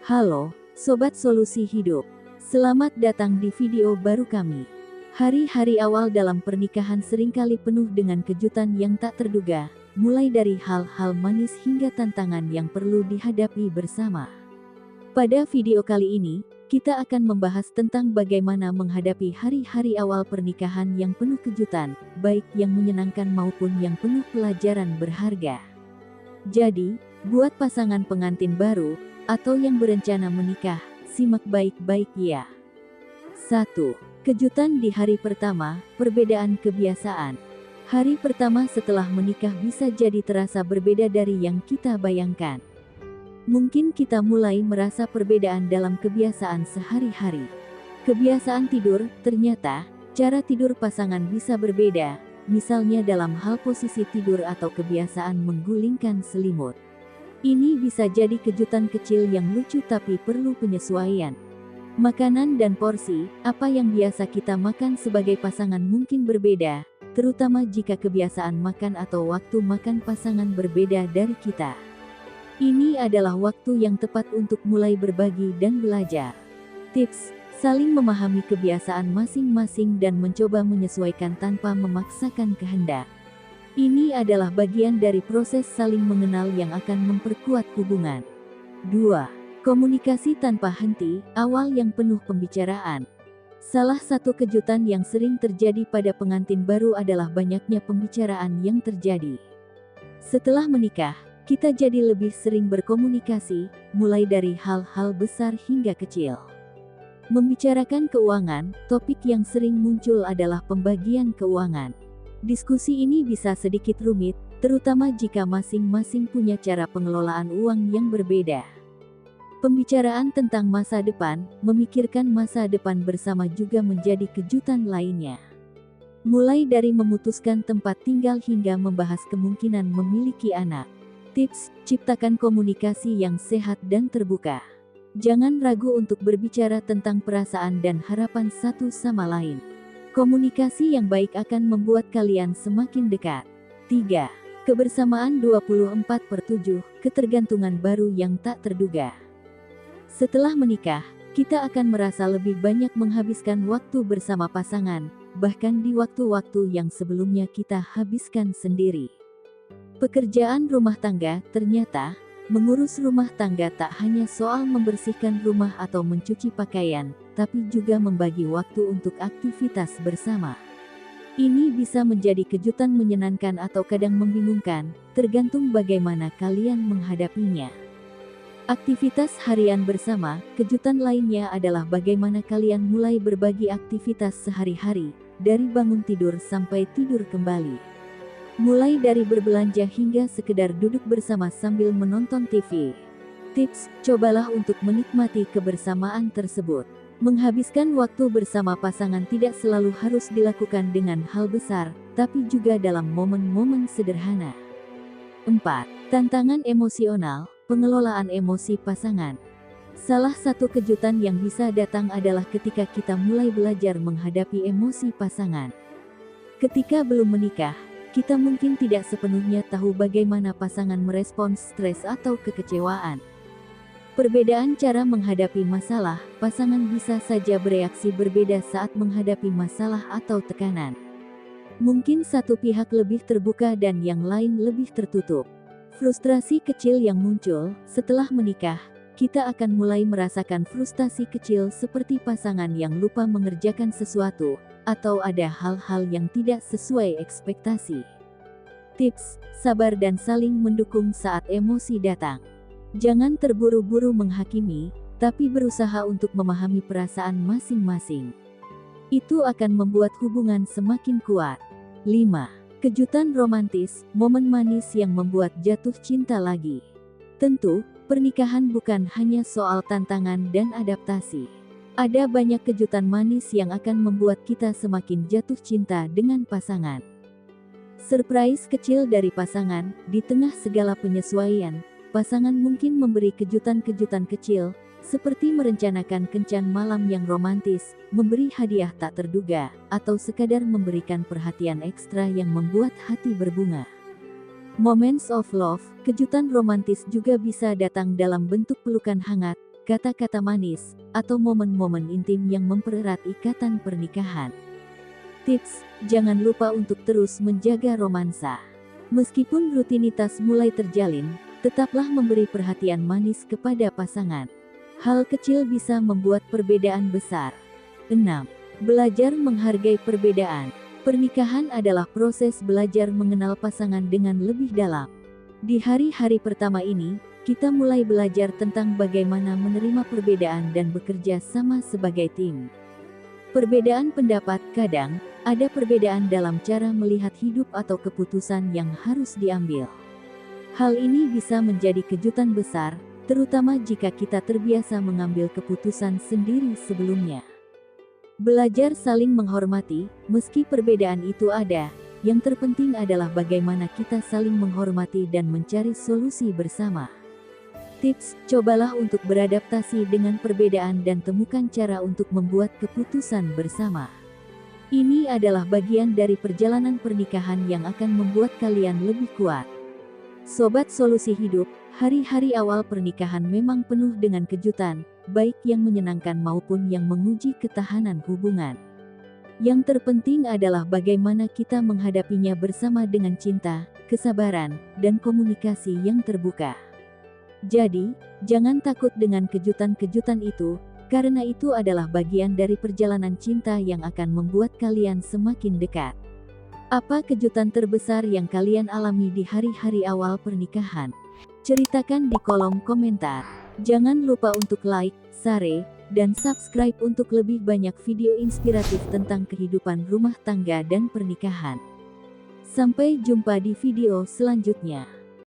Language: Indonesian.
Halo, Sobat Solusi Hidup. Selamat datang di video baru kami. Hari-hari awal dalam pernikahan seringkali penuh dengan kejutan yang tak terduga, mulai dari hal-hal manis hingga tantangan yang perlu dihadapi bersama. Pada video kali ini, kita akan membahas tentang bagaimana menghadapi hari-hari awal pernikahan yang penuh kejutan, baik yang menyenangkan maupun yang penuh pelajaran berharga. Jadi, buat pasangan pengantin baru, atau yang berencana menikah, simak baik-baik ya. 1. Kejutan di hari pertama, perbedaan kebiasaan. Hari pertama setelah menikah bisa jadi terasa berbeda dari yang kita bayangkan. Mungkin kita mulai merasa perbedaan dalam kebiasaan sehari-hari. Kebiasaan tidur, ternyata, cara tidur pasangan bisa berbeda, misalnya dalam hal posisi tidur atau kebiasaan menggulingkan selimut. Ini bisa jadi kejutan kecil yang lucu tapi perlu penyesuaian. Makanan dan porsi, apa yang biasa kita makan sebagai pasangan mungkin berbeda, terutama jika kebiasaan makan atau waktu makan pasangan berbeda dari kita. Ini adalah waktu yang tepat untuk mulai berbagi dan belajar. Tips: saling memahami kebiasaan masing-masing dan mencoba menyesuaikan tanpa memaksakan kehendak. Ini adalah bagian dari proses saling mengenal yang akan memperkuat hubungan. 2. Komunikasi tanpa henti, awal yang penuh pembicaraan. Salah satu kejutan yang sering terjadi pada pengantin baru adalah banyaknya pembicaraan yang terjadi. Setelah menikah, kita jadi lebih sering berkomunikasi, mulai dari hal-hal besar hingga kecil. Membicarakan keuangan, topik yang sering muncul adalah pembagian keuangan. Diskusi ini bisa sedikit rumit, terutama jika masing-masing punya cara pengelolaan uang yang berbeda. Pembicaraan tentang masa depan, memikirkan masa depan bersama juga menjadi kejutan lainnya. Mulai dari memutuskan tempat tinggal hingga membahas kemungkinan memiliki anak. Tips: ciptakan komunikasi yang sehat dan terbuka. Jangan ragu untuk berbicara tentang perasaan dan harapan satu sama lain. Komunikasi yang baik akan membuat kalian semakin dekat. 3. Kebersamaan 24/7, ketergantungan baru yang tak terduga. Setelah menikah, kita akan merasa lebih banyak menghabiskan waktu bersama pasangan, bahkan di waktu-waktu yang sebelumnya kita habiskan sendiri. Pekerjaan rumah tangga, ternyata, mengurus rumah tangga tak hanya soal membersihkan rumah atau mencuci pakaian, tapi juga membagi waktu untuk aktivitas bersama. Ini bisa menjadi kejutan menyenangkan atau kadang membingungkan, tergantung bagaimana kalian menghadapinya. Aktivitas harian bersama, kejutan lainnya adalah bagaimana kalian mulai berbagi aktivitas sehari-hari, dari bangun tidur sampai tidur kembali. Mulai dari berbelanja hingga sekedar duduk bersama sambil menonton TV. Tips: cobalah untuk menikmati kebersamaan tersebut. Menghabiskan waktu bersama pasangan tidak selalu harus dilakukan dengan hal besar, tapi juga dalam momen-momen sederhana. 4. Tantangan emosional, pengelolaan emosi pasangan. Salah satu kejutan yang bisa datang adalah ketika kita mulai belajar menghadapi emosi pasangan. Ketika belum menikah, kita mungkin tidak sepenuhnya tahu bagaimana pasangan merespons stres atau kekecewaan. Perbedaan cara menghadapi masalah, pasangan bisa saja bereaksi berbeda saat menghadapi masalah atau tekanan. Mungkin satu pihak lebih terbuka dan yang lain lebih tertutup. Frustrasi kecil yang muncul setelah menikah, kita akan mulai merasakan frustasi kecil seperti pasangan yang lupa mengerjakan sesuatu, atau ada hal-hal yang tidak sesuai ekspektasi. Tips: sabar dan saling mendukung saat emosi datang. Jangan terburu-buru menghakimi, tapi berusaha untuk memahami perasaan masing-masing. Itu akan membuat hubungan semakin kuat. 5. Kejutan romantis, momen manis yang membuat jatuh cinta lagi. Tentu, pernikahan bukan hanya soal tantangan dan adaptasi. Ada banyak kejutan manis yang akan membuat kita semakin jatuh cinta dengan pasangan. Surprise kecil dari pasangan, di tengah segala penyesuaian, pasangan mungkin memberi kejutan-kejutan kecil, seperti merencanakan kencan malam yang romantis, memberi hadiah tak terduga, atau sekadar memberikan perhatian ekstra yang membuat hati berbunga. Moments of love, kejutan romantis juga bisa datang dalam bentuk pelukan hangat, kata-kata manis, atau momen-momen intim yang mempererat ikatan pernikahan. Tips, jangan lupa untuk terus menjaga romansa. Meskipun rutinitas mulai terjalin, tetaplah memberi perhatian manis kepada pasangan. Hal kecil bisa membuat perbedaan besar. 6. Belajar menghargai perbedaan. Pernikahan adalah proses belajar mengenal pasangan dengan lebih dalam. Di hari-hari pertama ini, kita mulai belajar tentang bagaimana menerima perbedaan dan bekerja sama sebagai tim. Perbedaan pendapat kadang ada perbedaan dalam cara melihat hidup atau keputusan yang harus diambil. Hal ini bisa menjadi kejutan besar, terutama jika kita terbiasa mengambil keputusan sendiri sebelumnya. Belajar saling menghormati, meski perbedaan itu ada, yang terpenting adalah bagaimana kita saling menghormati dan mencari solusi bersama. Tips, cobalah untuk beradaptasi dengan perbedaan dan temukan cara untuk membuat keputusan bersama. Ini adalah bagian dari perjalanan pernikahan yang akan membuat kalian lebih kuat. Sobat Solusi Hidup, hari-hari awal pernikahan memang penuh dengan kejutan, baik yang menyenangkan maupun yang menguji ketahanan hubungan. Yang terpenting adalah bagaimana kita menghadapinya bersama dengan cinta, kesabaran, dan komunikasi yang terbuka. Jadi, jangan takut dengan kejutan-kejutan itu, karena itu adalah bagian dari perjalanan cinta yang akan membuat kalian semakin dekat. Apa kejutan terbesar yang kalian alami di hari-hari awal pernikahan? Ceritakan di kolom komentar. Jangan lupa untuk like, share, dan subscribe untuk lebih banyak video inspiratif tentang kehidupan rumah tangga dan pernikahan. Sampai jumpa di video selanjutnya.